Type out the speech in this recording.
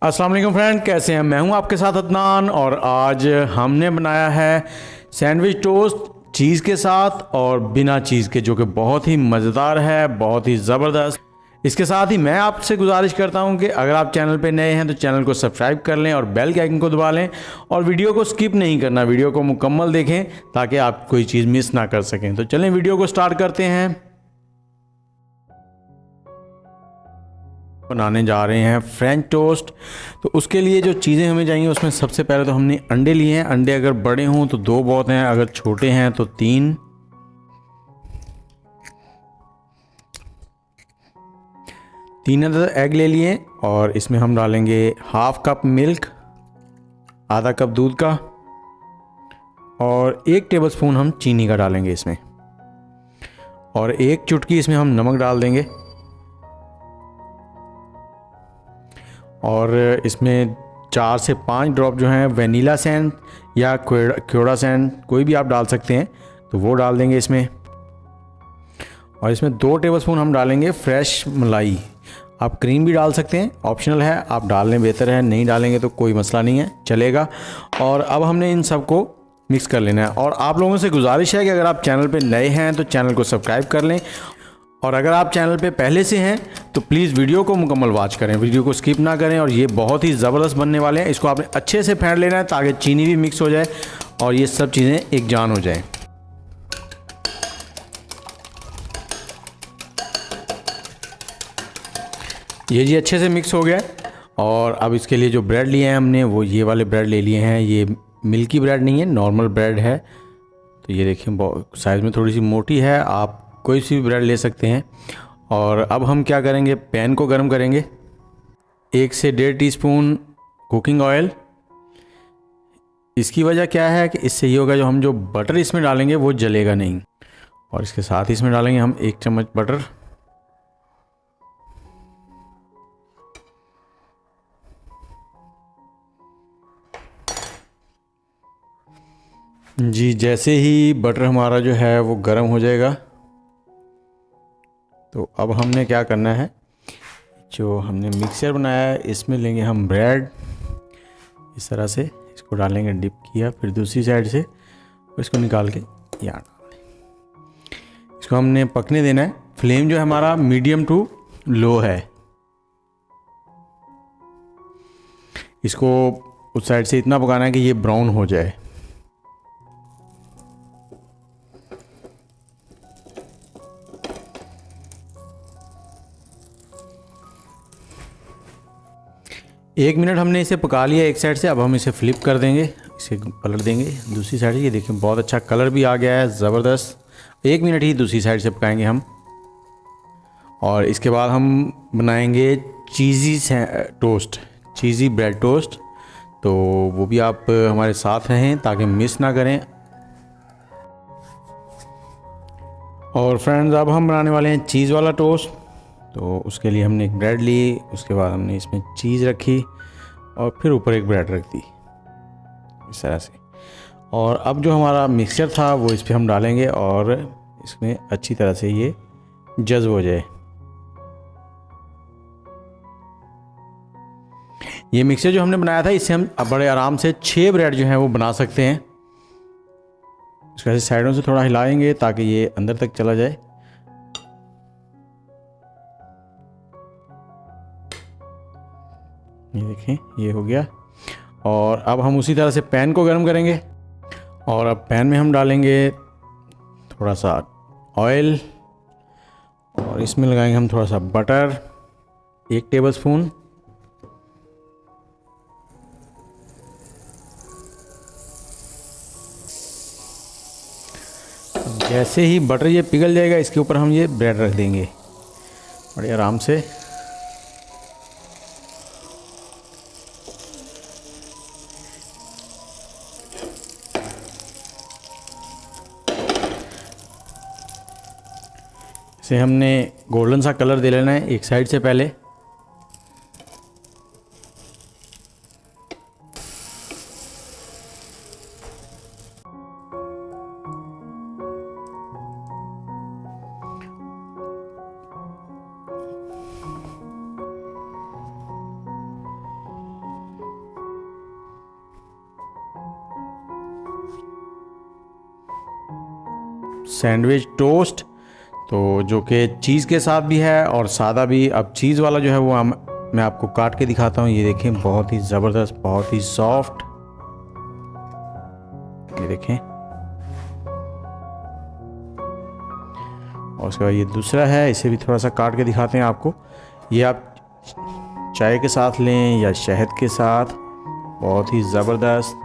अस्सलाम वालेकुम फ्रेंड, कैसे हैं? मैं हूं आपके साथ अदनान और आज हमने बनाया है सैंडविच टोस्ट चीज़ के साथ और बिना चीज़ के, जो कि बहुत ही मज़ेदार है, बहुत ही ज़बरदस्त। इसके साथ ही मैं आपसे गुजारिश करता हूं कि अगर आप चैनल पे नए हैं तो चैनल को सब्सक्राइब कर लें और बेल के आइकन को दबा लें और वीडियो को स्किप नहीं करना, वीडियो को मुकम्मल देखें ताकि आप कोई चीज़ मिस ना कर सकें। तो चलें वीडियो को स्टार्ट करते हैं। बनाने जा रहे हैं फ्रेंच टोस्ट। तो उसके लिए जो चीज़ें हमें चाहिए उसमें सबसे पहले तो हमने अंडे लिए हैं। अंडे अगर बड़े हों तो 2 बहुत हैं, अगर छोटे हैं तो 3। 3 अदद एग ले लिए और इसमें हम डालेंगे हाफ कप मिल्क, आधा कप दूध का और 1 टेबलस्पून हम चीनी का डालेंगे इसमें, और 1 चुटकी इसमें हम नमक डाल देंगे। और इसमें 4 से 5 ड्रॉप जो हैं वनीला सैंड या क्योड़ा सैंड, कोई भी आप डाल सकते हैं, तो वो डाल देंगे इसमें। और इसमें 2 टेबलस्पून हम डालेंगे फ्रेश मलाई। आप क्रीम भी डाल सकते हैं, ऑप्शनल है, आप डाल लें बेहतर है, नहीं डालेंगे तो कोई मसला नहीं है, चलेगा। और अब हमने इन सबको मिक्स कर लेना है। और आप लोगों से गुजारिश है कि अगर आप चैनल पे नए हैं तो चैनल को सब्सक्राइब कर लें, और अगर आप चैनल पे पहले से हैं तो प्लीज़ वीडियो को मुकम्मल वॉच करें, वीडियो को स्किप ना करें। और ये बहुत ही ज़बरदस्त बनने वाले हैं। इसको आपने अच्छे से फेंट लेना है ताकि चीनी भी मिक्स हो जाए और ये सब चीज़ें एक जान हो जाए। ये जी अच्छे से मिक्स हो गया है। और अब इसके लिए जो ब्रेड लिए हैं हमने, वो ये वाले ब्रेड ले लिए हैं। ये मिल्की ब्रेड नहीं है, नॉर्मल ब्रेड है। तो ये देखिए साइज़ में थोड़ी सी मोटी है, आप कोई सी भी ब्रेड ले सकते हैं। और अब हम क्या करेंगे, पैन को गर्म करेंगे। 1 से 1.5 टीस्पून कुकिंग ऑयल। इसकी वजह क्या है कि इससे ये होगा, जो बटर इसमें डालेंगे वो जलेगा नहीं। और इसके साथ ही इसमें डालेंगे हम 1 चम्मच बटर। जी जैसे ही बटर हमारा जो है वो गर्म हो जाएगा, तो अब हमने क्या करना है, जो हमने मिक्सचर बनाया है इसमें लेंगे हम ब्रेड, इस तरह से इसको डालेंगे, डिप किया, फिर दूसरी साइड से इसको निकाल के यहाँ डाल दें। इसको हमने पकने देना है। फ्लेम जो है हमारा मीडियम टू लो है। इसको उस साइड से इतना पकाना है कि ये ब्राउन हो जाए। एक मिनट हमने इसे पका लिया एक साइड से। अब हम इसे फ्लिप कर देंगे, इसे पलट देंगे दूसरी साइड से। ये देखिए बहुत अच्छा कलर भी आ गया है, ज़बरदस्त। 1 मिनट ही दूसरी साइड से पकाएंगे हम। और इसके बाद हम बनाएंगे चीज़ी टोस्ट, चीज़ी ब्रेड टोस्ट। तो वो भी आप हमारे साथ रहें ताकि मिस ना करें। और फ्रेंड्स अब हम बनाने वाले हैं चीज़ वाला टोस्ट। तो उसके लिए हमने एक ब्रेड ली, उसके बाद हमने इसमें चीज़ रखी और फिर ऊपर एक ब्रेड रख दी, इस तरह से। और अब जो हमारा मिक्सचर था वो इस पर हम डालेंगे और इसमें अच्छी तरह से ये जज़्ब हो जाए। ये मिक्सचर जो हमने बनाया था, इससे हम बड़े आराम से 6 ब्रेड जो हैं वो बना सकते हैं। इसको ऐसे साइडों से थोड़ा हिलाएंगे ताकि ये अंदर तक चला जाए। ये देखें ये हो गया। और अब हम उसी तरह से पैन को गर्म करेंगे और अब पैन में हम डालेंगे थोड़ा सा ऑयल और इसमें लगाएंगे हम थोड़ा सा बटर, 1 टेबलस्पून। जैसे ही बटर ये पिघल जाएगा, इसके ऊपर हम ये ब्रेड रख देंगे बड़े आराम से। इसे हमने गोल्डन सा कलर दे लेना है एक साइड से पहले। सैंडविच टोस्ट, तो जो कि चीज़ के साथ भी है और सादा भी। अब चीज़ वाला जो है वो मैं आपको काट के दिखाता हूँ। ये देखें, बहुत ही ज़बरदस्त, बहुत ही सॉफ्ट, ये देखें। और उसके बाद ये दूसरा है, इसे भी थोड़ा सा काट के दिखाते हैं आपको। ये आप चाय के साथ लें या शहद के साथ, बहुत ही ज़बरदस्त।